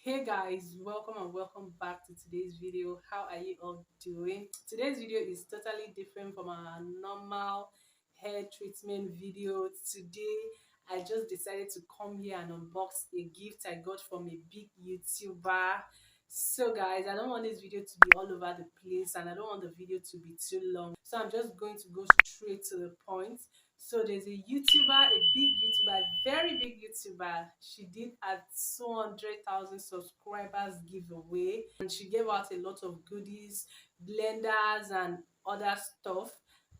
Hey guys, welcome and welcome back to today's video. How are you all doing? Today's video is totally different from our normal hair treatment video. Today I just decided to come here and unbox a gift I got from a big YouTuber. So guys, I don't want this video to be all over the place and I don't want the video to be too long, so I'm just going to go straight to the point. So there's a YouTuber, a big YouTuber, a very big YouTuber. She did a 200,000 subscribers giveaway and she gave out a lot of goodies, blenders and other stuff.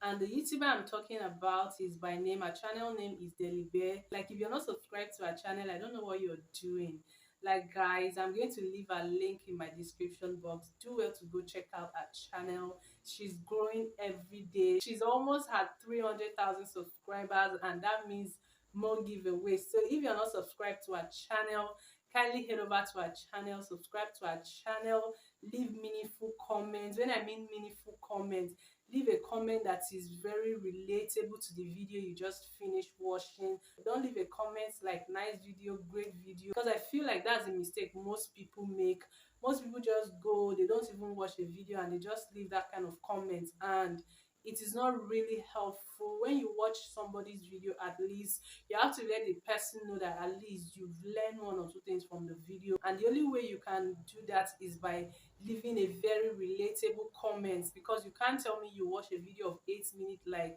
And the YouTuber I'm talking about is by name, her channel name is Delibear. Like, if you're not subscribed to her channel, I don't know what you're doing. Like, guys, I'm going to leave a link in my description box. Do well to go check out her channel. She's growing every day. She's almost had 300,000 subscribers, and that means more giveaways. So if you're not subscribed to our channel, kindly head over to our channel, subscribe to our channel, leave meaningful comments. When I mean meaningful comments, leave a comment that is very relatable to the video you just finished watching. Don't leave a comment like nice video, great video, because I feel like that's a mistake most people make. Most people just go, they don't even watch a video and they just leave that kind of comment, and it is not really helpful. When you watch somebody's video, at least you have to let the person know that at least you've learned one or two things from the video, and the only way you can do that is by leaving a very relatable comment, because you can't tell me you watch a video of 8 minutes, like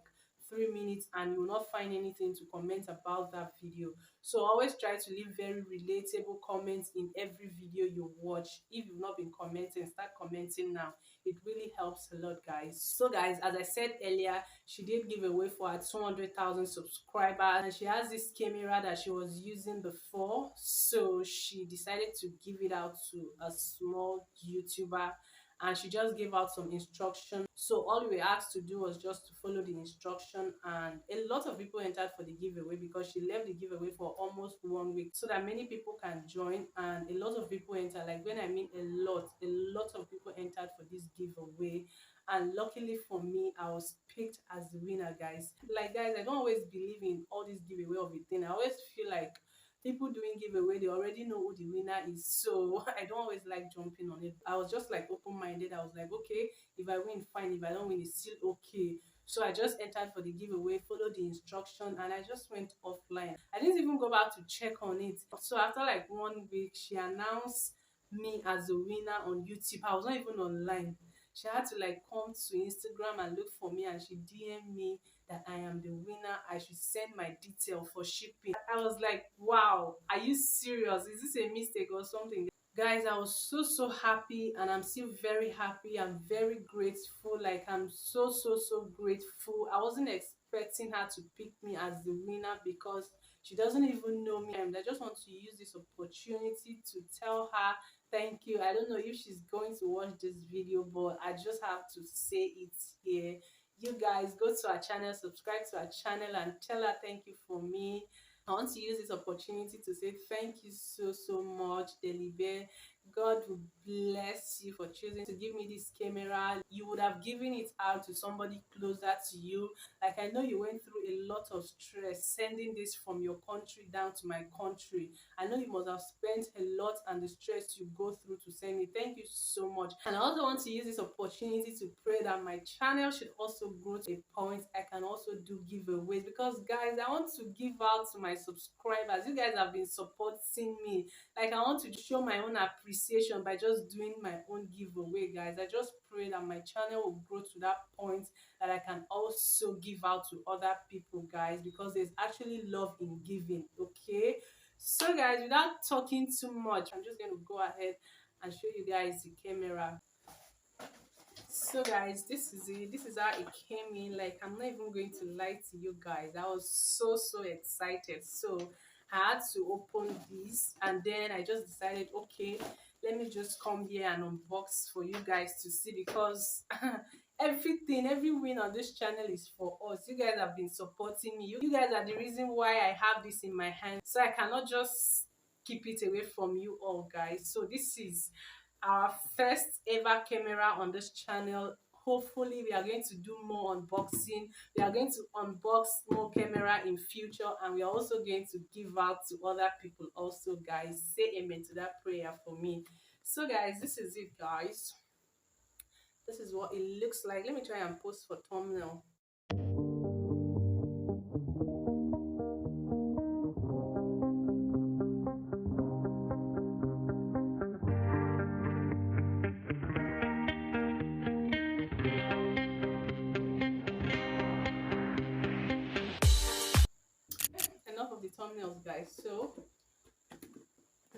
3 minutes, and you will not find anything to comment about that video. So always try to leave very relatable comments in every video you watch. If you've not been commenting, start commenting now. It really helps a lot, guys. So guys, as I said earlier, she did give away for her 200,000 subscribers, and she has this camera that she was using before, so she decided to give it out to a small YouTuber, and she just gave out some instruction. So all we were asked to do was just to follow the instruction, and a lot of people entered for the giveaway because she left the giveaway for almost 1 week so that many people can join, and a lot of people entered. Like, when I mean a lot of people entered for this giveaway, and luckily for me, I was picked as the winner, guys. Like, guys, I don't always believe in all this giveaway of a thing. I always feel like people doing giveaway, they already know who the winner is, so I don't always like jumping on it. I was just like open-minded. I was like, okay, if I win, fine. If I don't win, it's still okay. So I just entered for the giveaway, followed the instruction, and I just went offline. I didn't even go back to check on it. So after like 1 week, she announced me as a winner on YouTube. I was not even online. She had to like come to Instagram and look for me, and she DM me that I am the winner. I should send my detail for shipping. I was like, wow, are you serious? Is this a mistake or something? Guys, I was so happy, and I'm still very happy. I'm very grateful. Like, I'm so grateful. I wasn't expecting her to pick me as the winner because she doesn't even know me, and I just want to use this opportunity to tell her thank you. I don't know if she's going to watch this video, but I just have to say it here. You guys, go to our channel, subscribe to our channel, and tell her thank you for me. I want to use this opportunity to say thank you so much, Delibear. God will bless you for choosing to give me this camera. You would have given it out to somebody closer to you. Like, I know you went through a lot of stress sending this from your country down to my country. I know you must have spent a lot, and the stress you go through to send it. Thank you so much. And I also want to use this opportunity to pray that my channel should also grow to a point I can also do giveaways, because guys, I want to give out to my subscribers. You guys have been supporting me. Like, I want to show my own appreciation by just doing my own giveaway, guys. I just pray that my channel will grow to that point that I can also give out to other people, guys, because there's actually love in giving. Okay, so guys, without talking too much, I'm just going to go ahead and show you guys the camera. So guys, this is it. This is how it came in. Like, I'm not even going to lie to you guys, I was so excited. So I had to open this, and then I just decided, okay, let me just come here and unbox for you guys to see, because every win on this channel is for us. You guys have been supporting me. You guys are the reason why I have this in my hand, so I cannot just keep it away from you all, guys. So this is our first ever camera on this channel, hopefully we are going to do more unboxing. We are going to unbox more camera in future, and we are also going to give out to other people also, guys. Say amen to that prayer for me. So guys, this is it, guys. This is what it looks like. Let me try and post for thumbnail. Enough of the thumbnails, guys. So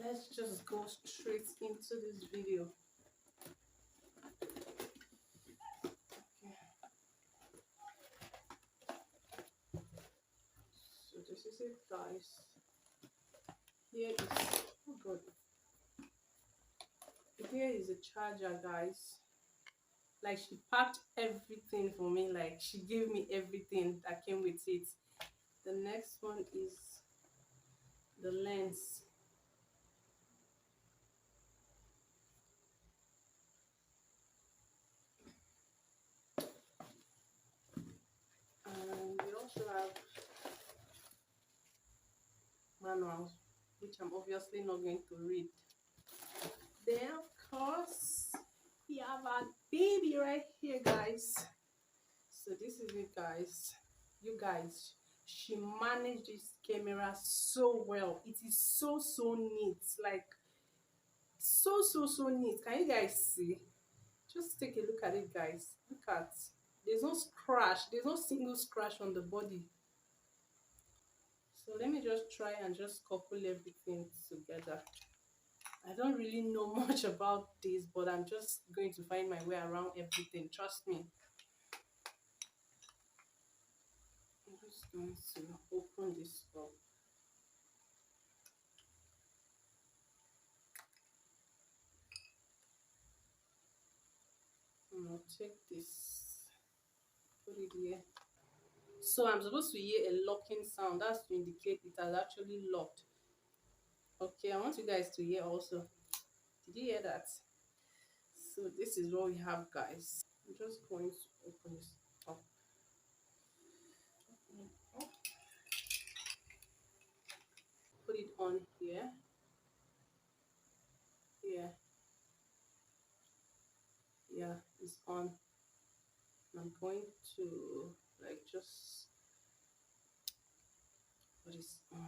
let's just go straight into this video. Okay. So this is it, guys. Here is, oh god, here is a charger, guys. Like, she packed everything for me. Like, she gave me everything that came with it. The next one is the lens. And we also have manuals, which I'm obviously not going to read. Then, of course, we have our baby right here, guys. So this is it, guys. You guys, she managed this camera so well. It is so neat. Like, so neat. Can you guys see? Just take a look at it, guys. Look at, there's no scratch, there's no single scratch on the body. So let me just try and just couple everything together. I don't really know much about this, but I'm just going to find my way around everything, trust me. I'm just going to open this up. I'll take this, put it here. So I'm supposed to hear a locking sound. That's to indicate it has actually locked. Okay, I want you guys to hear also. Did you hear that? So this is what we have, guys. I'm just going to open this up. Put it on here. Yeah. Yeah, it's on. I'm going to like just put this on.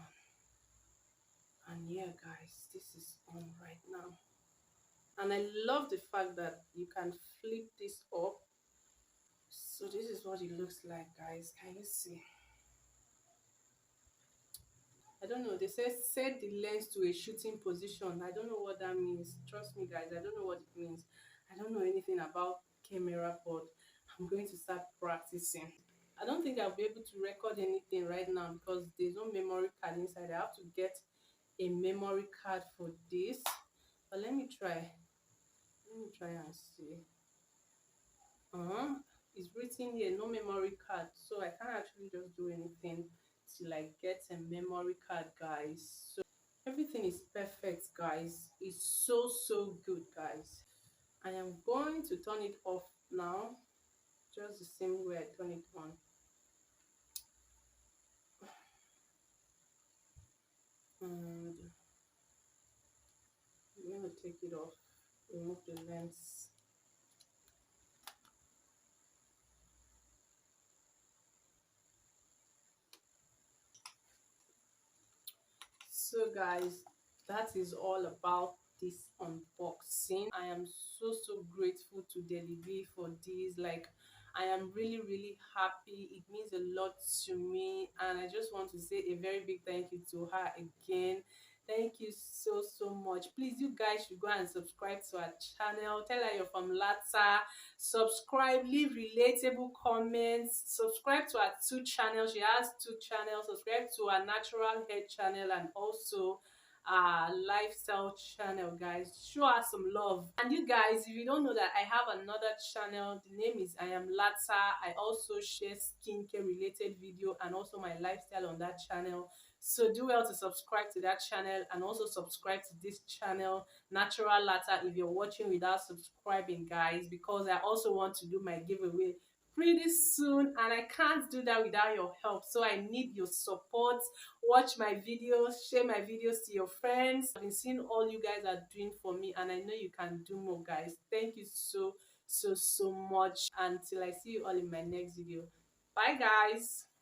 And yeah, guys, this is on right now. And I love the fact that you can flip this up. So this is what it looks like, guys. Can you see? I don't know. They say set the lens to a shooting position. I don't know what that means. Trust me, guys. I don't know what it means. I don't know anything about camera, but I'm going to start practicing. I don't think I'll be able to record anything right now because there's no memory card inside. I have to get a memory card for this. But let me try. Let me try and see. It's written here, no memory card. So I can't actually just do anything to like get a memory card, guys. So everything is perfect, guys. It's so good, guys. I am going to turn it off now, just the same way I turn it on. And I'm going to take it off, remove the lens. So guys, that is all about this unboxing. I am so grateful to Delivery for this. Like, I am really happy. It means a lot to me, and I just want to say a very big thank you to her again. Thank you so much. Please, you guys should go and subscribe to our channel. Tell her you're from Lata. Subscribe, leave relatable comments. Subscribe to our two channels. She has two channels. Subscribe to our natural hair channel and also lifestyle channel, guys. Show us some love. And you guys, if you don't know that, I have another channel. The name is I Am Lata. I also share skincare related video and also my lifestyle on that channel. So do well to subscribe to that channel, and also subscribe to this channel, Natural Latte, if you're watching without subscribing, guys, because I also want to do my giveaway pretty soon, and I can't do that without your help. So I need your support. Watch my videos, share my videos to your friends. I've been seeing all you guys are doing for me, and I know you can do more, guys. Thank you so much. Until I see you all in my next video. Bye, guys.